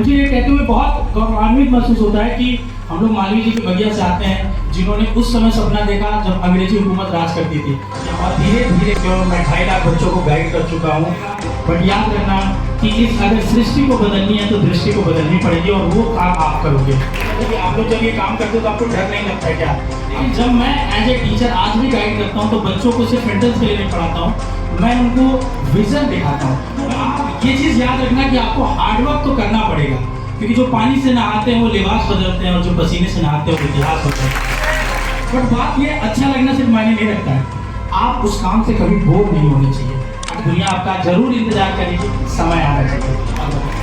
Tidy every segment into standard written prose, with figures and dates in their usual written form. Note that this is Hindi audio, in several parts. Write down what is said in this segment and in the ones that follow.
मुझे ये कहते हुए बहुत गौरवान्वित महसूस होता है कि हम लोग मालवीय जी के बगिया से आते हैं जिन्होंने उस समय सपना देखा जब अंग्रेजी हुकूमत राज करती थी। और धीरे धीरे क्यों मैं 2.5 लाख बच्चों को गाइड कर चुका हूँ। बट याद रखना कि इस अगर सृष्टि को बदलनी है तो दृष्टि को बदलनी पड़ेगी और वो काम आप करोगे। आप लोग जब ये काम करते हो तो आपको डर नहीं लगता है क्या? लेकिन जब मैं एज ए टीचर आज भी गाइड करता हूँ तो बच्चों को सिर्फ एंट्रेंस के लिए नहीं पढ़ाता हूँ, मैं उनको विजन दिखाता हूँ। तो आप ये चीज़ याद रखना कि आपको हार्डवर्क तो करना पड़ेगा, क्योंकि जो पानी से नहाते हैं वो लिबास बदलते हैं और जो पसीने से नहाते हैं वो इतिहास होता है। बट बात ये अच्छा लगना सिर्फ मायने नहीं रखता है, आप उस काम से कभी बोर नहीं होने चाहिए। दुनिया आपका जरूर इंतजार करेगी, समय आना चाहिए।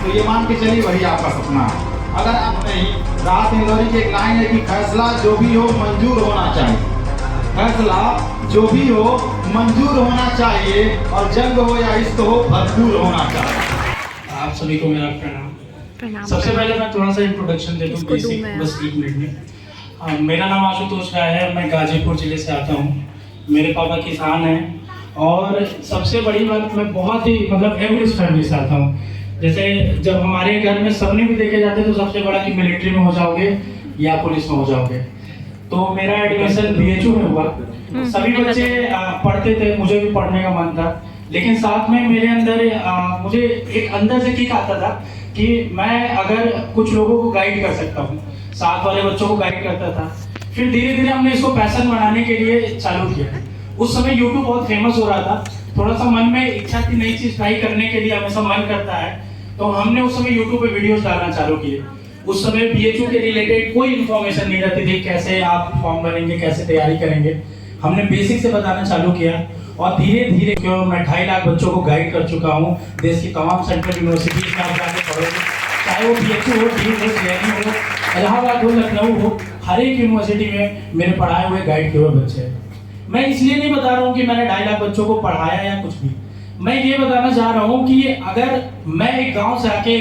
तो ये मान के चलिए वही आपका सपना है। अगर आप नहीं, राहत इंदौरी की एक लाइन है कि फैसला जो भी हो मंजूर होना चाहिए, फैसला जो भी हो मंजूर होना चाहिए, और जंग हो या इश्क हो भरपूर होना चाहिए। आप सभी को मेरा प्रणाम। सबसे पहले मैं थोड़ा सा इंट्रोडक्शन दे दूं, बेसिक, बस 1 मिनट में। मेरा नाम आशुतोष राय है, मैं गाजीपुर जिले से आता हूँ। मेरे पापा किसान हैं और सबसे बड़ी बात, मैं बहुत ही एवरेज फैमिली से आता हूँ। जैसे जब हमारे घर में सपने भी देखे जाते तो सबसे बड़ा कि मिलिट्री में हो जाओगे या पुलिस में हो जाओगे। तो मेरा एडमिशन BHU में हुआ। सभी बच्चे पढ़ते थे, मुझे भी पढ़ने का मन था, लेकिन साथ में मेरे अंदर मुझे एक अंदर से किक आता था कि मैं अगर कुछ लोगों को गाइड कर सकता हूँ, साथ वाले बच्चों को गाइड करता था। फिर धीरे धीरे हमने इसको पैशन बनाने के लिए चालू किया। उस समय YouTube बहुत फेमस हो रहा था, थोड़ा सा मन में इच्छा थी नई चीज ट्राई करने के लिए, हमेशा मन करता है, तो हमने उस समय YouTube पे वीडियोस डालना चालू किए। उस समय BHU के रिलेटेड कोई इन्फॉर्मेशन नहीं रहती थी, कैसे आप फॉर्म भरेंगे, कैसे तैयारी करेंगे। हमने बेसिक से बताना चालू किया और धीरे धीरे क्यों मैं 2.5 लाख बच्चों को गाइड कर चुका हूँ। देश की तमाम सेंट्रल यूनिवर्सिटीज में आप जाके पढ़ोगे, चाहे वो BHU हो, DU हो, JNU हो, इलाहाबाद हो, लखनऊ हो, हर एक यूनिवर्सिटी में मेरे पढ़ाए हुए गाइड किए हुए बच्चे हैं। मैं इसलिए नहीं बता रहा हूँ कि मैंने 2.5 लाख बच्चों को पढ़ाया या कुछ भी, मैं ये बताना चाह रहा हूँ कि अगर मैं एक गांव से आके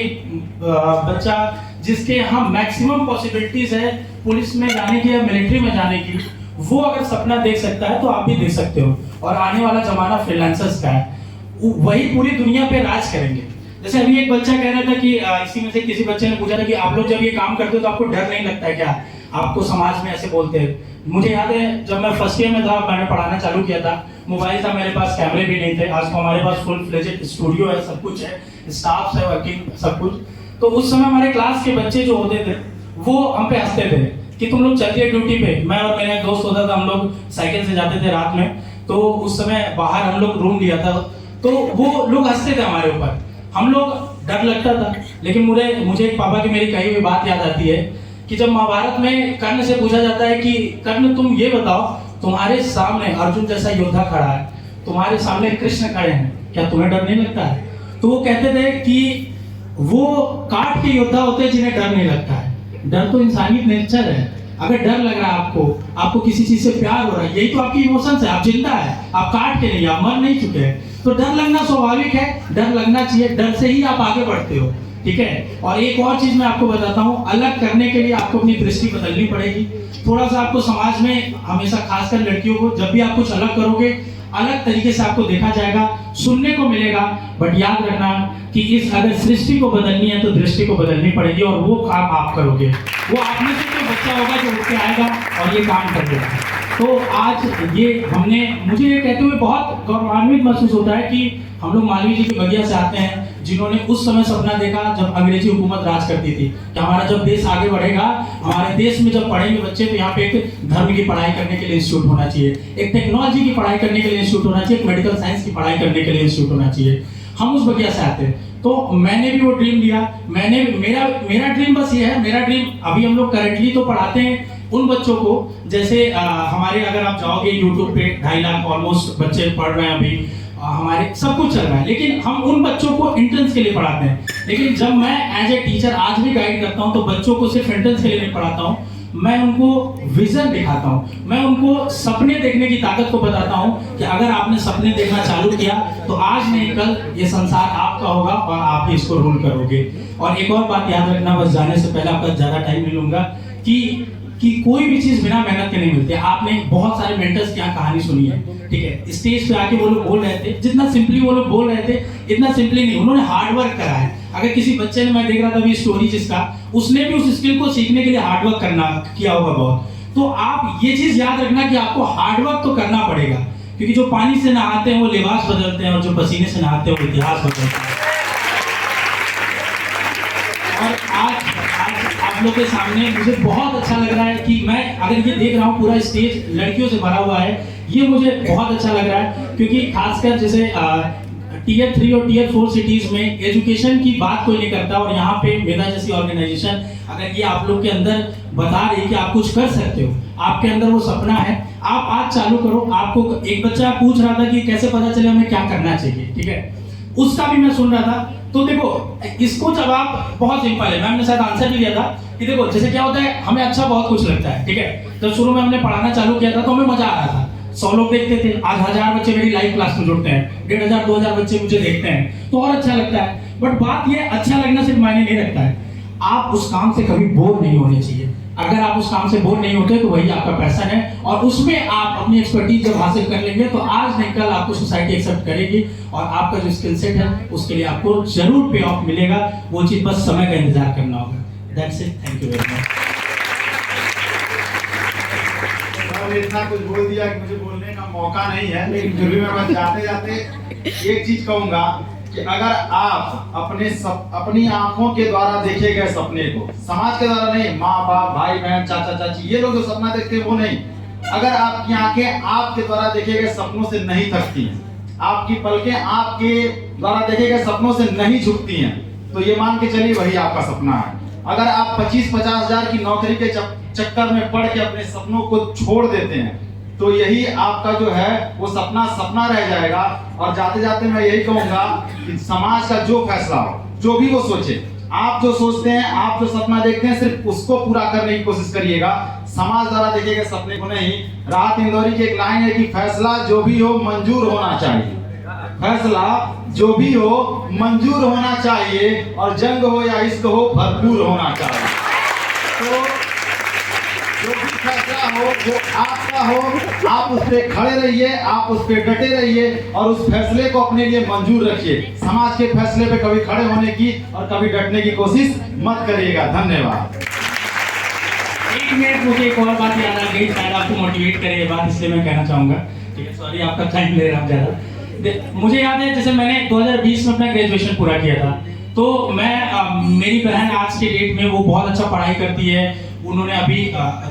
बच्चा जिसके यहाँ मैक्सिमम पॉसिबिलिटीज है पुलिस में जाने की या मिलिट्री में जाने की, वो अगर सपना देख सकता है तो आप भी देख सकते हो। और आने वाला जमाना फ्रीलांसर्स का है, वही पूरी दुनिया पे राज करेंगे। जैसे अभी एक बच्चा कह रहा था कि इसी में से किसी बच्चे ने पूछा था कि आप लोग जब ये काम करते हो तो आपको डर नहीं लगता है क्या? आपको समाज में ऐसे बोलते हैं। मुझे याद है जब मैं फर्स्ट ईयर में था, मैंने पढ़ाना चालू किया था, मोबाइल था मेरे पास, कैमरे भी नहीं थे। आज तो हमारे पास फुल फ्लेजेड स्टूडियो है, सब कुछ है, स्टाफ है, वर्किंग सब कुछ। तो उस समय हमारे क्लास के बच्चे जो होते थे वो हम पे हंसते थे कि तुम लोग चलते ड्यूटी पे। मैं और मेरा एक दोस्त होता था, हम लोग साइकिल से जाते थे रात में, तो उस समय बाहर हम लोग रूम लिया था, तो वो लोग हंसते थे हमारे ऊपर, हम लोग डर लगता था। लेकिन मुझे एक पापा की मेरी कही हुई बात याद आती है कि जब महाभारत में कर्ण से पूछा जाता है कि कर्ण तुम ये बताओ, तुम्हारे सामने अर्जुन जैसा योद्धा खड़ा है, तुम्हारे सामने कृष्ण खड़े हैं, क्या तुम्हें डर नहीं लगता है? तो वो कहते थे कि वो काट के योद्धा होते हैं जिन्हें डर नहीं लगता है। डर तो इंसानी नेचर है। अगर डर लग रहा है आपको किसी चीज से प्यार हो रहा है, यही तो आपकी इमोशंस है, आप जिंदा है, आप काट के नहीं, आप मर नहीं चुके हैं, तो डर लगना स्वाभाविक है, डर लगना चाहिए, डर से ही आप आगे बढ़ते हो, ठीक है। और एक और चीज मैं आपको बताता हूँ, अलग करने के लिए आपको अपनी दृष्टि बदलनी पड़ेगी। थोड़ा सा आपको समाज में हमेशा, खासकर लड़कियों को, जब भी आप कुछ अलग करोगे अलग तरीके से आपको देखा जाएगा, सुनने को मिलेगा। बट याद रखना कि इस अगर सृष्टि को बदलनी है तो दृष्टि को बदलनी पड़ेगी और वो काम आप करोगे। वो आप में से कोई बच्चा होगा जो उठ के आएगा और ये काम कर देगा। तो आज मुझे ये कहते हुए बहुत गौरवान्वित महसूस होता है कि हम लोग मालवीय जी के बगिया से आते हैं जिन्होंने उस समय सपना देखा जब अंग्रेजी हुकूमत राज करती थी कि हमारा जब देश आगे बढ़ेगा, हमारे देश में जब पढ़ेंगे बच्चे तो यहाँ पे एक धर्म की पढ़ाई करने के लिए इंस्टीट्यूट होना चाहिए, एक टेक्नोलॉजी की पढ़ाई करने के लिए इंस्टीट्यूट होना चाहिए, एक मेडिकल साइंस की पढ़ाई करने के लिए इंस्टीट्यूट होना चाहिए। हम उस बगिया से आते हैं, तो मैंने भी वो ड्रीम लिया। मेरा ड्रीम बस ये है, मेरा ड्रीम अभी हम लोग करेंटली तो पढ़ाते हैं उन बच्चों को, जैसे हमारे अगर आप जाओगे YouTube पे 2.5 लाख ऑलमोस्ट बच्चे पढ़ रहे हैं अभी, हमारे सब कुछ चल रहा है, लेकिन हम उन बच्चों को एंट्रेंस के लिए पढ़ाते हैं। लेकिन जब मैं एज ए टीचर आज भी गाइड करता हूं तो बच्चों को सिर्फ एंट्रेंस के लिए नहीं पढ़ाता हूं, मैं उनको विजन दिखाता हूं, मैं उनको सपने देखने की ताकत को बताता हूं कि अगर आपने सपने देखना चालू किया तो आज नहीं कल ये संसार आपका होगा और आप ही इसको रूल करोगे। और एक और बात याद रखना, बस जाने से पहले आपका ज्यादा टाइम नहीं लूंगा, कि कोई भी चीज बिना मेहनत के नहीं मिलती। आपने बहुत सारे मेंटर्स की यहाँ कहानी सुनी है, ठीक है, स्टेज पे आके वो लोग बोल रहे थे, जितना सिंपली वो लोग बोल रहे थे इतना सिंपली नहीं, उन्होंने हार्ड वर्क करा है। अगर किसी बच्चे ने, मैं देख रहा था अभी स्टोरी जिसका, उसने भी उस स्किल को सीखने के लिए हार्डवर्क करना किया होगा बहुत। तो आप ये चीज याद रखना कि आपको हार्डवर्क तो करना पड़ेगा, क्योंकि जो पानी से नहाते हैं वो लिबास बदलते हैं और जो पसीने से नहाते हैं वो इतिहास बदलते हैं। और आज आप लोग के सामने मुझे बहुत अच्छा लग रहा है कि मैं अगर ये देख रहा हूँ पूरा स्टेज लड़कियों से भरा हुआ है, ये मुझे बहुत अच्छा लग रहा है, क्योंकि खासकर जैसे टीयर 3 और टीयर 4 सिटीज में एजुकेशन की बात कोई नहीं करता, और यहाँ पे मेधा जैसी ऑर्गेनाइजेशन अगर ये आप लोग के अंदर बता रही कि आप कुछ कर सकते हो, आपके अंदर वो सपना है, आप आज चालू करो। आपको एक बच्चा पूछ रहा था कि कैसे पता चले हमें क्या करना चाहिए, ठीक है, उसका भी मैं सुन रहा था। तो देखो इसको जवाब बहुत सिंपल है, मैम ने शायद आंसर भी दिया था कि देखो जैसे क्या होता है, हमें अच्छा बहुत कुछ लगता है, ठीक है। जब शुरू में हमने पढ़ाना चालू किया था तो हमें मजा आ रहा था, 100 लोग देखते थे, आज 1000 बच्चे मेरी लाइव क्लास में जुड़ते हैं, 1500-2000 बच्चे मुझे देखते हैं, तो और अच्छा लगता है। बट बात ये अच्छा लगना सिर्फ मायने नहीं रखता है, आप उस काम से कभी बोर नहीं होने चाहिए। अगर आप उस काम से बोर नहीं होते तो वही आपका पैशन है, और उसमें आप अपनी एक्सपर्टीज जब हासिल कर लेंगे तो आज नहीं कल आपको सोसाइटी एक्सेप्ट करेगी, और आपका जो स्किल सेट है उसके लिए आपको जरूर पे ऑफ मिलेगा। वो चीज बस समय का इंतजार करना होगा। That's it, thank you very much. मैंने इतना कुछ बोल दिया कि मुझे बोलने का मौका नहीं है, लेकिन फिर भी मैं बस जाते जाते एक चीज कहूंगा कि अगर आप अपनी आंखों के द्वारा देखे गए सपने को, समाज के द्वारा नहीं, माँ बाप भाई बहन चाचा चाची ये लोग जो सपना देखते हैं वो नहीं, अगर आपकी आंखें आपके द्वारा देखे गए सपनों से नहीं थकती हैं, आपकी पलकें आपके द्वारा देखे गए सपनों से नहीं झुकती हैं, तो ये मान के चलिए वही आपका सपना है। अगर आप 25-50 हजार की नौकरी के चक्कर में पड़ के अपने सपनों को छोड़ देते हैं तो यही आपका जो है वो सपना रह जाएगा। और जाते जाते मैं यही कहूंगा कि समाज का जो फैसला हो, जो भी वो सोचे, आप जो सोचते हैं, आप जो सपना देखते हैं, सिर्फ उसको पूरा करने की कोशिश करिएगा, समाज द्वारा देखे गए सपने को नहीं। राहत इंदौरी की एक लाइन है कि फैसला जो भी हो मंजूर होना चाहिए, फैसला जो भी हो मंजूर होना चाहिए, और जंग हो या इश्क हो भरपूर होना चाहिए। तो जो भी फैसला हो वो आपका हो, आप उस पर खड़े रहिए, आप उस पर डटे रहिए, और उस फैसले को अपने लिए मंजूर रखिए। समाज के फैसले पे कभी खड़े होने की और कभी डटने की कोशिश मत करिएगा। धन्यवाद। एक मिनट, मुझे एक और बात याद आ गई, शायद आपको मोटिवेट करे ये बात, इसलिए मैं कहना चाहूंगा, ठीक है, सॉरी आपका टाइम ले रहा हूँ ज्यादा। मुझे याद है जैसे मैंने 2020 में अपना ग्रेजुएशन पूरा किया था, तो मैं मेरी बहन आज के डेट में वो बहुत अच्छा पढ़ाई करती है, उन्होंने अभी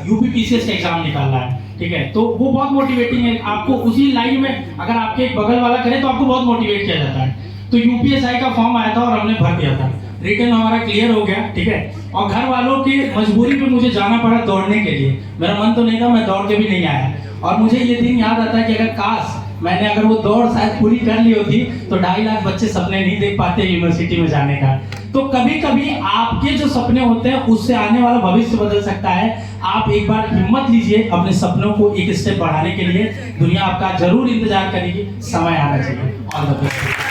यूपीपीसीएस का एग्जाम निकाला है, ठीक है, तो वो बहुत मोटिवेटिंग है। आपको उसी लाइन में अगर आपके एक बगल वाला करे तो आपको बहुत मोटिवेट किया जाता है। तो यूपीएसआई का फॉर्म आया था और हमने भर दिया था, रिटर्न हमारा क्लियर हो गया, ठीक है, और घर वालों की मजबूरी पे मुझे जाना पड़ा दौड़ने के लिए। मेरा मन तो नहीं था, मैं दौड़ के भी नहीं आया, और मुझे ये दिन याद आता है कि अगर काश मैंने अगर वो दौड़ शायद पूरी कर ली होती तो 2.5 लाख बच्चे सपने नहीं देख पाते यूनिवर्सिटी में जाने का। तो कभी कभी आपके जो सपने होते हैं उससे आने वाला भविष्य बदल सकता है। आप एक बार हिम्मत लीजिए अपने सपनों को एक स्टेप बढ़ाने के लिए, दुनिया आपका जरूर इंतजार करेगी, समय आना चाहिए। All the best.